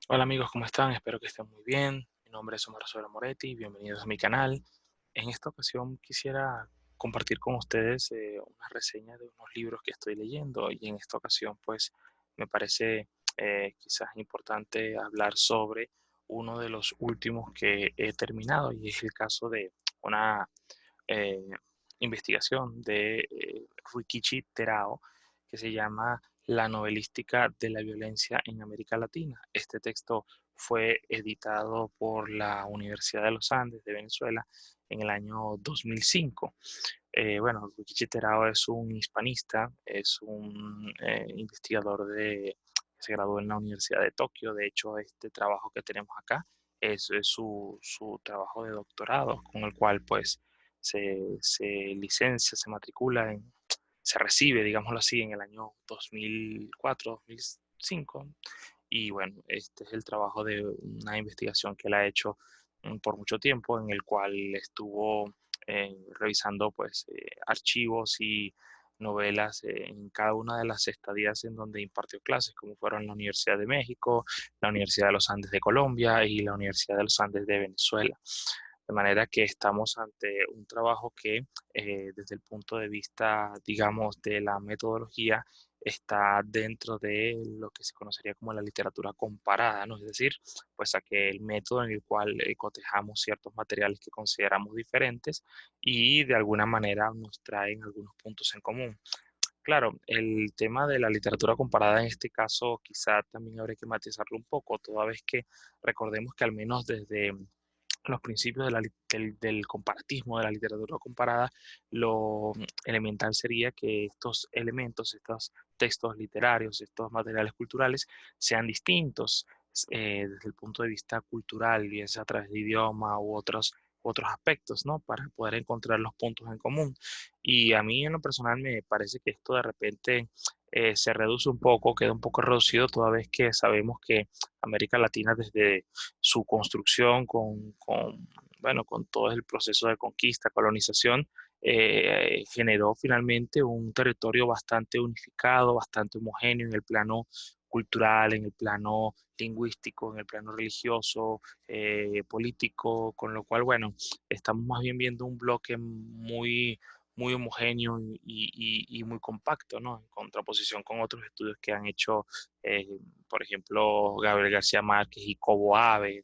Hola amigos, ¿cómo están? Espero que estén muy bien. Mi nombre es Omar Sola Moretti, bienvenidos a mi canal. En esta ocasión quisiera compartir con ustedes una reseña de unos libros que estoy leyendo y en esta ocasión pues me parece quizás importante hablar sobre uno de los últimos que he terminado y es el caso de una eh, investigación de Rikichi Terao que se llama La novelística de la violencia en América Latina. Este texto fue editado por la Universidad de los Andes de Venezuela en el año 2005. Bueno, Rikichi Terao es un hispanista, es un investigador que se graduó en la Universidad de Tokio. De hecho, este trabajo que tenemos acá es su trabajo de doctorado, con el cual pues se licencia, se matricula, se recibe, digámoslo así, en el año 2004, 2005. Y bueno, este es el trabajo de una investigación que él ha hecho por mucho tiempo, en el cual estuvo revisando pues archivos y novelas en cada una de las estadías en donde impartió clases, como fueron la Universidad de México, la Universidad de los Andes de Colombia y la Universidad de los Andes de Venezuela. De manera que estamos ante un trabajo que desde el punto de vista, digamos, de la metodología, está dentro de lo que se conocería como la literatura comparada, ¿no? Es decir, pues aquel método en el cual cotejamos ciertos materiales que consideramos diferentes y de alguna manera nos traen algunos puntos en común. Claro, el tema de la literatura comparada en este caso quizá también habría que matizarlo un poco, toda vez que recordemos que al menos desde los principios de del comparatismo, de la literatura comparada, lo elemental sería que estos elementos, estos textos literarios, estos materiales culturales sean distintos desde el punto de vista cultural, bien sea a través de idioma u otros aspectos, ¿no? Para poder encontrar los puntos en común. Y a mí en lo personal me parece que esto de repente se reduce un poco, queda un poco reducido, toda vez que sabemos que América Latina desde su construcción bueno, con todo el proceso de conquista, colonización, generó finalmente un territorio bastante unificado, bastante homogéneo en el plano cultural, en el plano lingüístico, en el plano religioso, político, con lo cual, bueno, estamos más bien viendo un bloque muy homogéneo y muy compacto, ¿no? En contraposición con otros estudios que han hecho eh, por ejemplo, Gabriel García Márquez y Cobo Abe,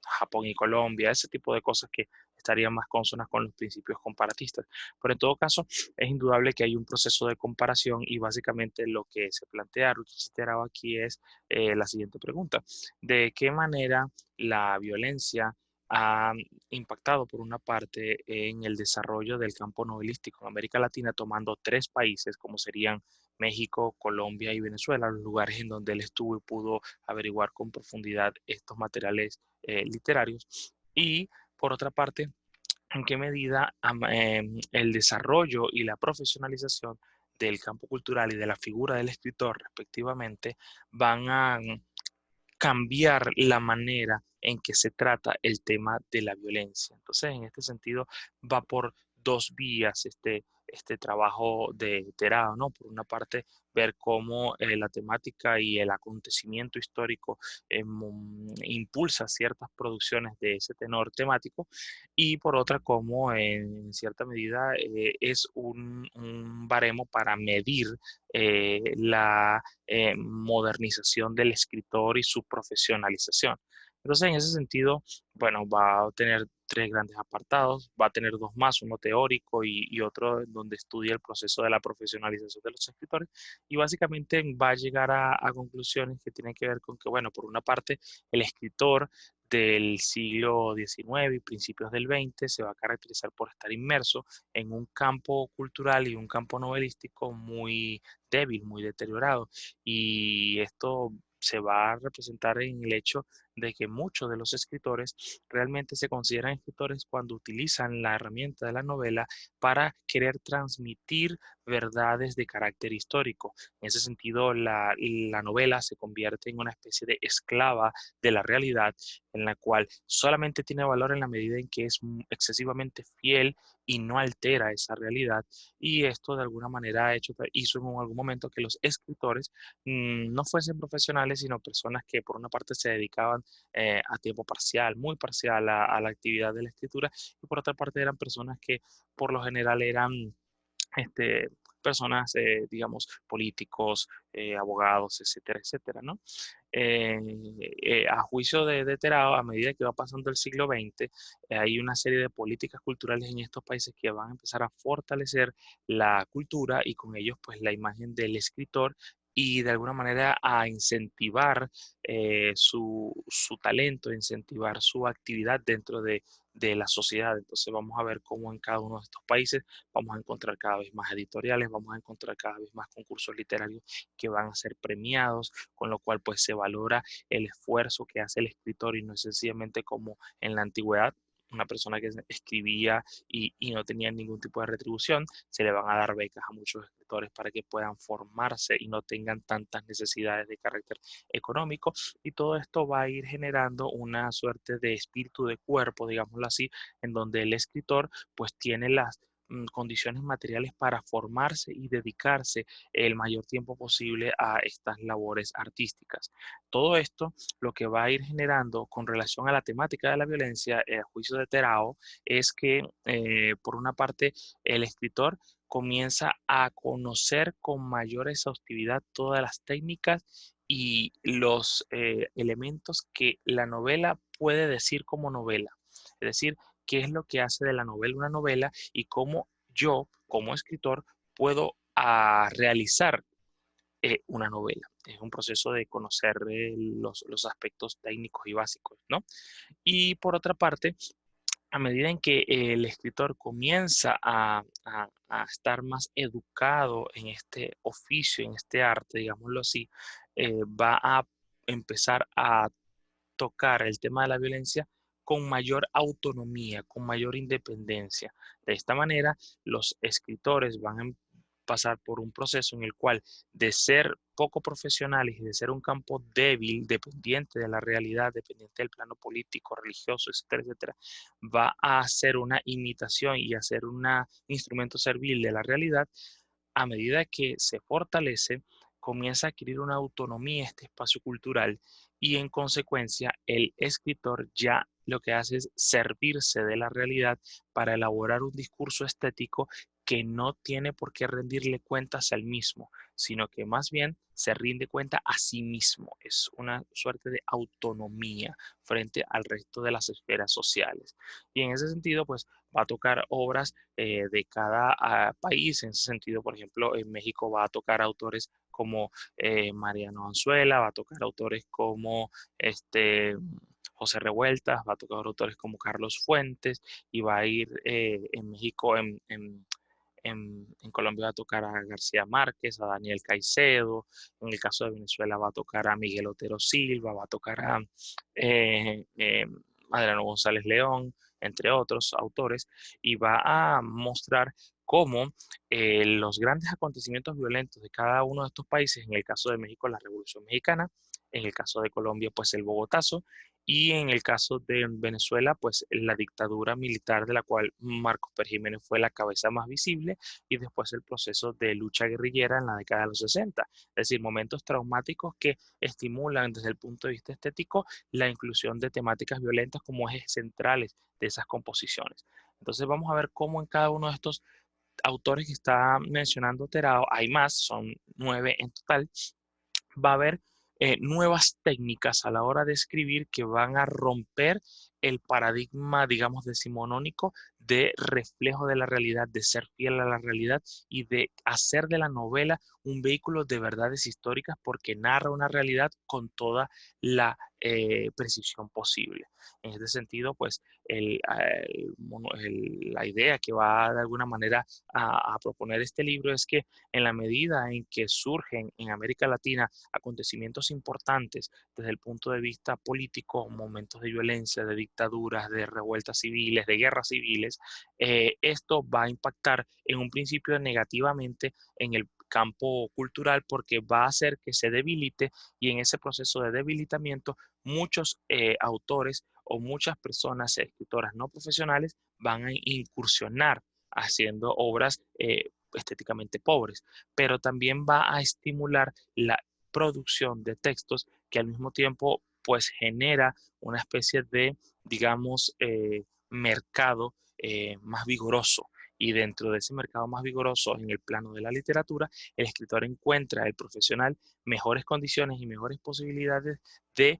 Japón y Colombia, ese tipo de cosas que estarían más consonas con los principios comparatistas. Pero en todo caso, es indudable que hay un proceso de comparación y básicamente lo que se plantea Ruchi Terao aquí es la siguiente pregunta. ¿De qué manera la violencia ha impactado, por una parte, en el desarrollo del campo novelístico en América Latina, tomando tres países como serían México, Colombia y Venezuela, los lugares en donde él estuvo y pudo averiguar con profundidad estos materiales literarios? Y por otra parte, ¿en qué medida el desarrollo y la profesionalización del campo cultural y de la figura del escritor, respectivamente, van a cambiar la manera en que se trata el tema de la violencia? Entonces, en este sentido, va por dos vías este trabajo de Terao, ¿no? Por una parte, ver cómo la temática y el acontecimiento histórico impulsa ciertas producciones de ese tenor temático, y por otra, cómo en cierta medida es un baremo para medir la modernización del escritor y su profesionalización. Entonces, en ese sentido, bueno, va a tener tres grandes apartados, va a tener dos más, uno teórico y otro en donde estudia el proceso de la profesionalización de los escritores, y básicamente va a llegar a conclusiones que tienen que ver con que, bueno, por una parte, el escritor del siglo XIX y principios del XX se va a caracterizar por estar inmerso en un campo cultural y un campo novelístico muy débil, muy deteriorado. Y esto se va a representar en el hecho de que muchos de los escritores realmente se consideran escritores cuando utilizan la herramienta de la novela para querer transmitir verdades de carácter histórico. En ese sentido, la novela se convierte en una especie de esclava de la realidad, en la cual solamente tiene valor en la medida en que es excesivamente fiel y no altera esa realidad. Y esto de alguna manera hizo en algún momento que los escritores no fuesen profesionales, sino personas que por una parte se dedicaban a tiempo parcial, muy parcial a la actividad de la escritura, y por otra parte eran personas que por lo general eran este, personas, digamos, políticos, abogados, etcétera, etcétera, ¿no? Eh, a juicio de Terao, a medida que va pasando el siglo XX, hay una serie de políticas culturales en estos países que van a empezar a fortalecer la cultura y con ellos, pues, la imagen del escritor y de alguna manera a incentivar su talento, incentivar su actividad dentro de la sociedad. Entonces vamos a ver cómo en cada uno de estos países vamos a encontrar cada vez más editoriales, vamos a encontrar cada vez más concursos literarios que van a ser premiados, con lo cual pues se valora el esfuerzo que hace el escritor y no es sencillamente como en la antigüedad, una persona que escribía y no tenía ningún tipo de retribución, se le van a dar becas a muchos escritores para que puedan formarse y no tengan tantas necesidades de carácter económico, y todo esto va a ir generando una suerte de espíritu de cuerpo, digámoslo así, en donde el escritor pues tiene las condiciones materiales para formarse y dedicarse el mayor tiempo posible a estas labores artísticas. Todo esto lo que va a ir generando con relación a la temática de la violencia, a juicio de Terao, es que por una parte el escritor comienza a conocer con mayor exhaustividad todas las técnicas y los elementos que la novela puede decir como novela. Es decir, qué es lo que hace de la novela una novela y cómo yo, como escritor, puedo realizar una novela. Es un proceso de conocer los aspectos técnicos y básicos, ¿no? Y por otra parte, a medida en que el escritor comienza a estar más educado en este oficio, en este arte, digámoslo así, va a empezar a tocar el tema de la violencia con mayor autonomía, con mayor independencia. De esta manera, los escritores van a pasar por un proceso en el cual de ser poco profesionales y de ser un campo débil, dependiente de la realidad, dependiente del plano político, religioso, etcétera, etcétera, va a ser una imitación y a ser un instrumento servil de la realidad. A medida que se fortalece, comienza a adquirir una autonomía este espacio cultural y en consecuencia el escritor ya lo que hace es servirse de la realidad para elaborar un discurso estético que no tiene por qué rendirle cuentas al mismo, sino que más bien se rinde cuenta a sí mismo. Es una suerte de autonomía frente al resto de las esferas sociales. Y en ese sentido, pues va a tocar obras de cada país. En ese sentido, por ejemplo, en México va a tocar autores como Mariano Anzuela, va a tocar autores como José Revueltas, va a tocar autores como Carlos Fuentes, y va a ir en México, en Colombia va a tocar a García Márquez, a Daniel Caicedo, en el caso de Venezuela va a tocar a Miguel Otero Silva, va a tocar a eh, eh, Adriano González León, entre otros autores, y va a mostrar cómo los grandes acontecimientos violentos de cada uno de estos países, en el caso de México la Revolución Mexicana, en el caso de Colombia pues el Bogotazo, y en el caso de Venezuela pues la dictadura militar de la cual Marcos Pérez Jiménez fue la cabeza más visible, y después el proceso de lucha guerrillera en la década de los 60, es decir, momentos traumáticos que estimulan desde el punto de vista estético la inclusión de temáticas violentas como ejes centrales de esas composiciones. Entonces vamos a ver cómo en cada uno de estos autores que está mencionando Terao, hay más, son 9 en total, va a haber nuevas técnicas a la hora de escribir que van a romper el paradigma, digamos, decimonónico de reflejo de la realidad, de ser fiel a la realidad y de hacer de la novela un vehículo de verdades históricas porque narra una realidad con toda la precisión posible. En este sentido, pues la idea que va de alguna manera a proponer este libro es que en la medida en que surgen en América Latina acontecimientos importantes desde el punto de vista político, momentos de violencia, de dictaduras, de revueltas civiles, de guerras civiles, esto va a impactar en un principio negativamente en el campo cultural porque va a hacer que se debilite y en ese proceso de debilitamiento muchos autores o muchas personas, escritoras no profesionales, van a incursionar haciendo obras estéticamente pobres, pero también va a estimular la producción de textos que al mismo tiempo pues genera una especie de, digamos, mercado más vigoroso. Y dentro de ese mercado más vigoroso en el plano de la literatura, el escritor encuentra, el profesional, mejores condiciones y mejores posibilidades de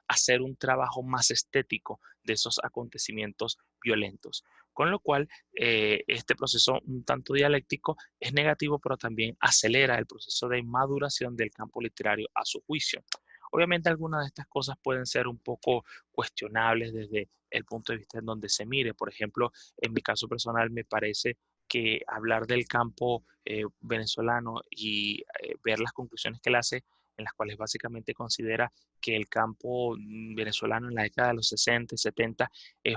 hacer un trabajo más estético de esos acontecimientos violentos. Con lo cual, este proceso un tanto dialéctico es negativo, pero también acelera el proceso de maduración del campo literario a su juicio. Obviamente algunas de estas cosas pueden ser un poco cuestionables desde el punto de vista en donde se mire. Por ejemplo, en mi caso personal me parece que hablar del campo venezolano y ver las conclusiones que él hace, en las cuales básicamente considera que el campo venezolano en la década de los 60 y 70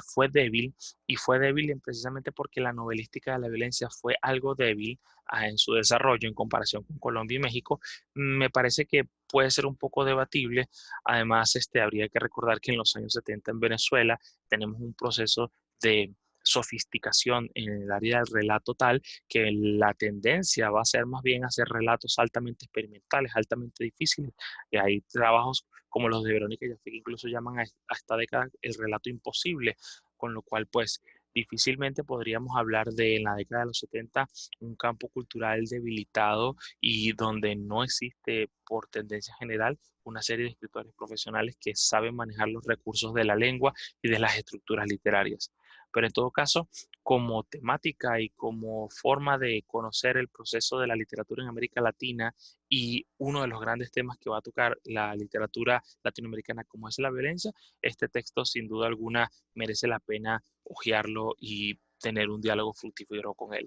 fue débil, y fue débil precisamente porque la novelística de la violencia fue algo débil en su desarrollo en comparación con Colombia y México. Me parece que puede ser un poco debatible. Además, habría que recordar que en los años 70 en Venezuela tenemos un proceso de sofisticación en el área del relato tal que la tendencia va a ser más bien hacer relatos altamente experimentales, altamente difíciles. Y hay trabajos como los de Verónica Jaffe que incluso llaman a esta década el relato imposible, con lo cual pues difícilmente podríamos hablar de en la década de los 70 un campo cultural debilitado y donde no existe por tendencia general una serie de escritores profesionales que saben manejar los recursos de la lengua y de las estructuras literarias. Pero en todo caso, como temática y como forma de conocer el proceso de la literatura en América Latina y uno de los grandes temas que va a tocar la literatura latinoamericana como es la violencia, este texto sin duda alguna merece la pena hojearlo y tener un diálogo fructífero con él.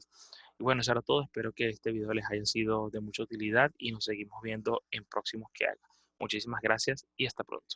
Y bueno, eso era todo. Espero que este video les haya sido de mucha utilidad y nos seguimos viendo en próximos que haga. Muchísimas gracias y hasta pronto.